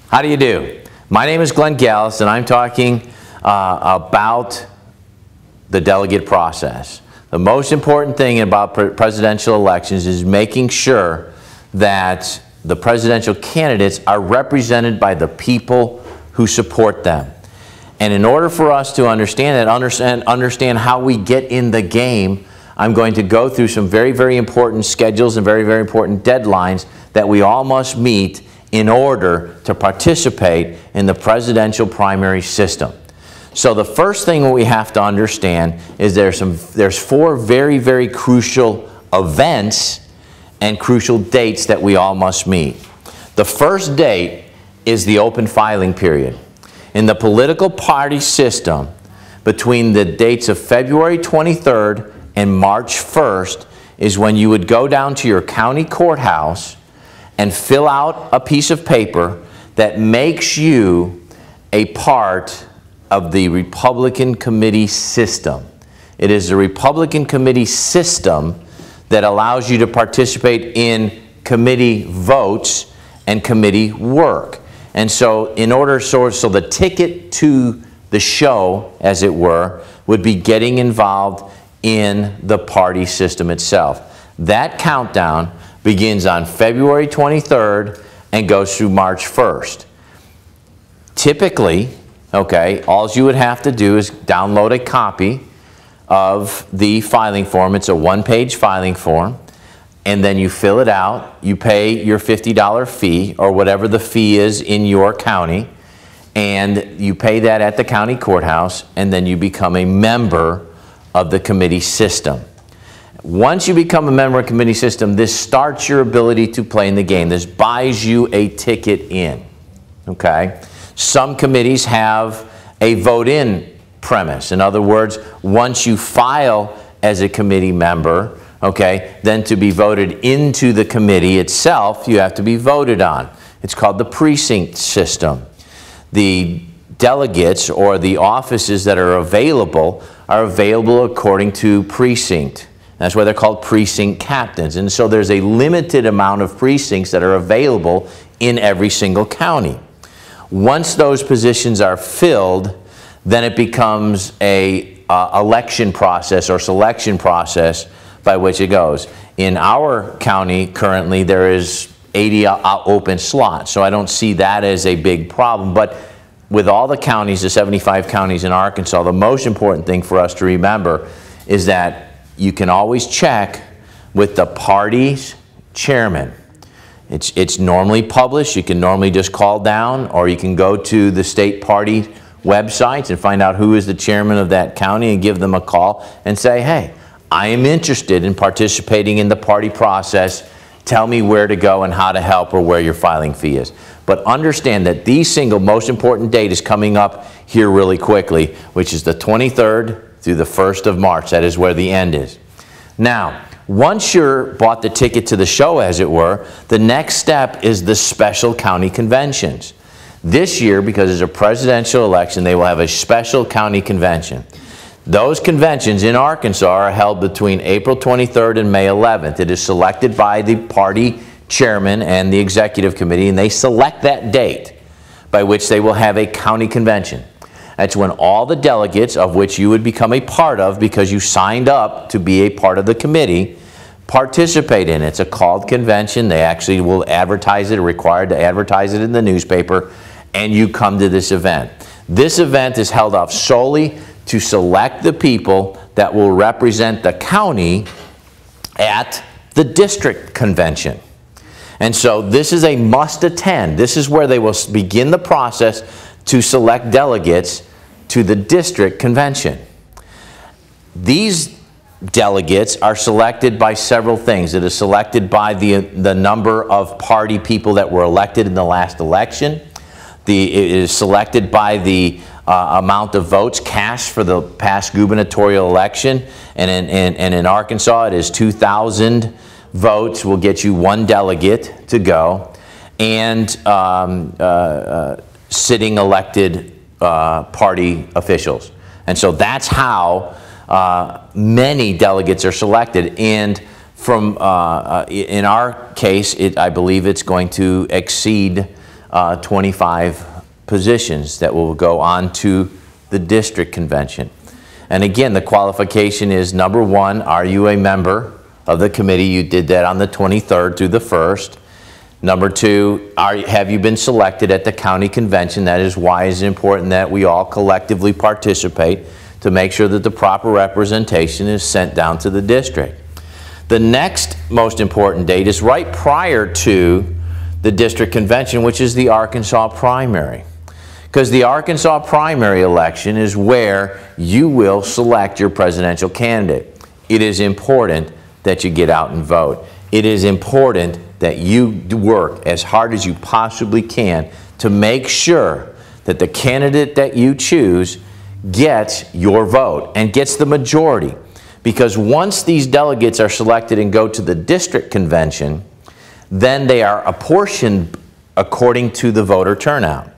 How do you do? My name is Glenn Gallus, and I'm talking about the delegate process. The most important thing about presidential elections is making sure that the presidential candidates are represented by the people who support them. And in order for us to understand that, understand how we get in the game, I'm going to go through some very, very important schedules and very, very important deadlines that we all must meet in order to participate in the presidential primary system. So the first thing we have to understand is there's four very, very crucial events and crucial dates that we all must meet. The first date is the open filing period. In the political party system, between the dates of February 23rd and March 1st is when you would go down to your county courthouse and fill out a piece of paper that makes you a part of the Republican committee system. It is the Republican committee system that allows you to participate in committee votes and committee work. And so so the ticket to the show, as it were, would be getting involved in the party system itself. That countdown begins on February 23rd and goes through March 1st. Typically, okay, all you would have to do is download a copy of the filing form. It's a one-page filing form, and then you fill it out. You pay your $50 fee or whatever the fee is in your county, and you pay that at the county courthouse, and then you become a member of the committee system. Once you become a member of the committee system, this starts your ability to play in the game. This buys you a ticket in, okay? Some committees have a vote-in premise. In other words, once you file as a committee member, okay, then to be voted into the committee itself, you have to be voted on. It's called the precinct system. The delegates or the offices that are available according to precinct. That's why they're called precinct captains. And so there's a limited amount of precincts that are available in every single county. Once those positions are filled, then it becomes a election process or selection process by which it goes. In our county currently there is 80 open slots, so I don't see that as a big problem. But with all the counties, the 75 counties in Arkansas, the most important thing for us to remember is that you can always check with the party's chairman. It's normally published. You can normally just call down, or you can go to the state party websites and find out who is the chairman of that county and give them a call and say, hey, I am interested in participating in the party process. Tell me where to go and how to help, or where your filing fee is. But understand that the single most important date is coming up here really quickly, which is the 23rd through the 1st of March. That is where the end is. Now, once you're bought the ticket to the show, as it were, the next step is the special county conventions. This year, because it's a presidential election, they will have a special county convention. Those conventions in Arkansas are held between April 23rd and May 11th. It is selected by the party chairman and the executive committee, and they select that date by which they will have a county convention. That's when all the delegates, of which you would become a part of because you signed up to be a part of the committee, participate in it. It's a called convention. They actually will advertise it, are required to advertise it in the newspaper, and you come to this event. This event is held off solely to select the people that will represent the county at the district convention. And so this is a must attend. This is where they will begin the process to select delegates to the district convention. These delegates are selected by several things. It is selected by the number of party people that were elected in the last election. It is selected by the amount of votes cast for the past gubernatorial election. And in Arkansas, it is 2,000 votes will get you one delegate to go. And sitting elected party officials. And so that's how many delegates are selected. And from in our case, I believe it's going to exceed 25 positions that will go on to the district convention. And again, the qualification is, number one, are you a member of the committee? You did that on the 23rd through the 1st. Number two, have you been selected at the county convention? That is why it's important that we all collectively participate to make sure that the proper representation is sent down to the district. The next most important date is right prior to the district convention, which is the Arkansas primary. Because the Arkansas primary election is where you will select your presidential candidate. It is important that you get out and vote. It is important that you work as hard as you possibly can to make sure that the candidate that you choose gets your vote and gets the majority. Because once these delegates are selected and go to the district convention, then they are apportioned according to the voter turnout.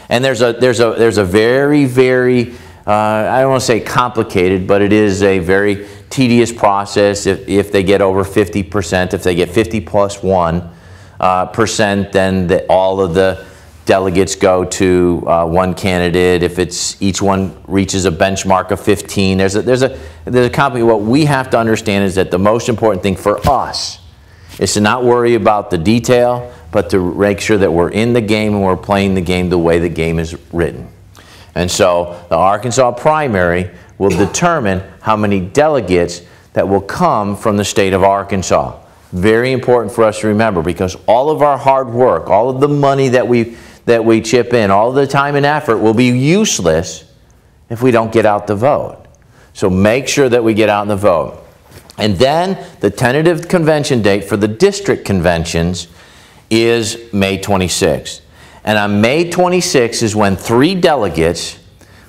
And there's a very, very, I don't want to say complicated, but it is a very tedious process. If they get over 50%, if they get 50 plus 1%, then all of the delegates go to one candidate. If it's each one reaches a benchmark of 15, there's a complicated. What we have to understand is that the most important thing for us is to not worry about the detail, but to make sure that we're in the game and we're playing the game the way the game is written. And so the Arkansas primary will determine how many delegates that will come from the state of Arkansas. Very important for us to remember, because all of our hard work, all of the money that we chip in, all of the time and effort will be useless if we don't get out the vote. So make sure that we get out and the vote. And then the tentative convention date for the district conventions is May 26th. And on May 26th is when 3 delegates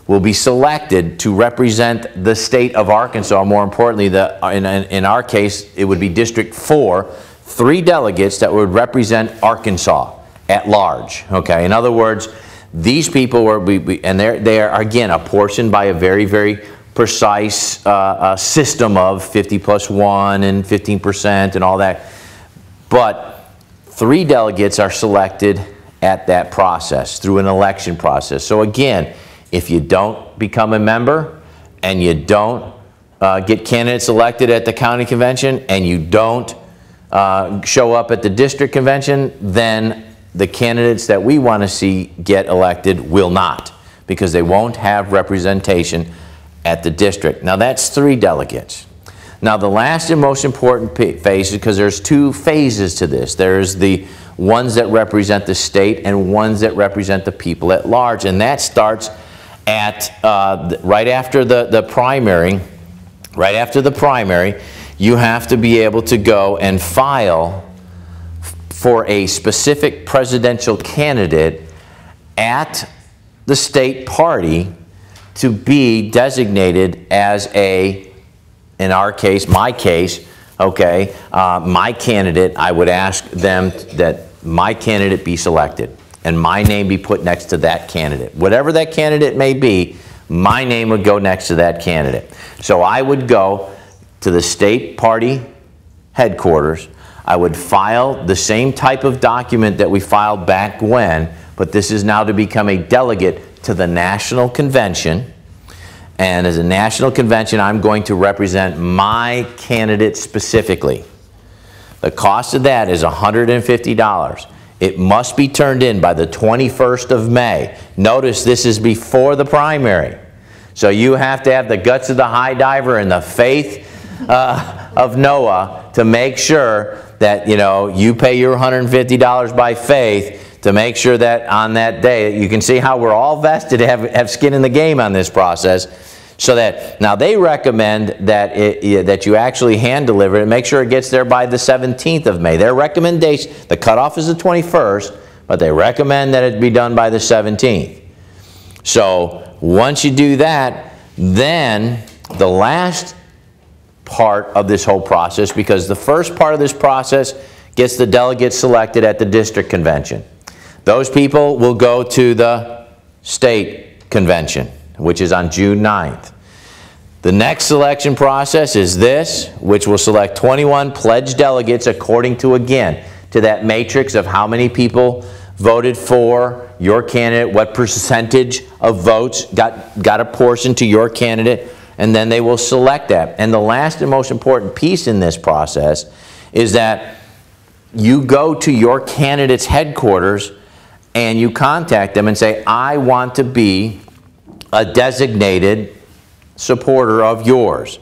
will be selected to represent the state of Arkansas. More importantly, in our case, it would be District 4, 3 delegates that would represent Arkansas at large. Okay, in other words, these people were, and they are again apportioned by a very, very precise system of 50 plus 1 and 15% and all that. But 3 delegates are selected at that process through an election process. So again, if you don't become a member and you don't get candidates elected at the county convention and you don't show up at the district convention, then the candidates that we want to see get elected will not, because they won't have representation at the district. Now that's 3 delegates. Now the last and most important phase, because there's 2 phases to this. There's the ones that represent the state and ones that represent the people at large, and that starts at right after the primary. Right after the primary, you have to be able to go and file for a specific presidential candidate at the state party to be designated as in our case, my case, okay, my candidate. I would ask them that my candidate be selected and my name be put next to that candidate. Whatever that candidate may be, my name would go next to that candidate. So I would go to the state party headquarters. I would file the same type of document that we filed back when, but this is now to become a delegate to the national convention. And as a national convention, I'm going to represent my candidate specifically. The cost of that is $150. It must be turned in by the 21st of May. Notice this is before the primary. So you have to have the guts of the high diver and the faith of Noah to make sure that, you know, you pay your $150 by faith to make sure that on that day, you can see how we're all vested to have skin in the game on this process. So that, now they recommend that that you actually hand deliver it and make sure it gets there by the 17th of May. Their recommendation, the cutoff is the 21st, but they recommend that it be done by the 17th. So once you do that, then the last part of this whole process, because the first part of this process gets the delegates selected at the district convention. Those people will go to the state convention, which is on June 9th. The next selection process is this, which will select 21 pledged delegates according to, again, to that matrix of how many people voted for your candidate, what percentage of votes got a portion to your candidate, and then they will select that. And the last and most important piece in this process is that you go to your candidate's headquarters and you contact them and say, I want to be a designated supporter of yours.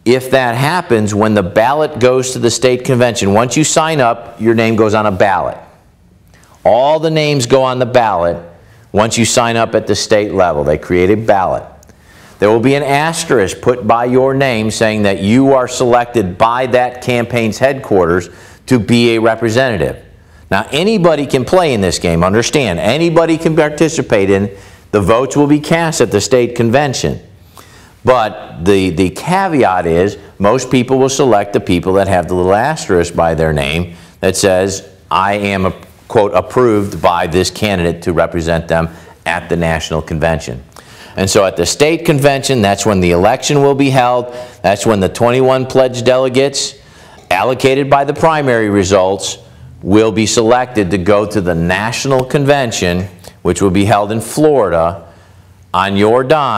If that happens, when the ballot goes to the state convention, once you sign up, your name goes on a ballot. All the names go on the ballot once you sign up at the state level. They create a ballot. There will be an asterisk put by your name saying that you are selected by that campaign's headquarters to be a representative. Now, anybody can play in this game. Understand, anybody can participate in. The votes will be cast at the state convention. But the caveat is most people will select the people that have the little asterisk by their name that says, I am, quote, approved by this candidate to represent them at the national convention. And so at the state convention, that's when the election will be held. That's when the 21 pledged delegates allocated by the primary results will be selected to go to the national convention, which will be held in Florida on your dime.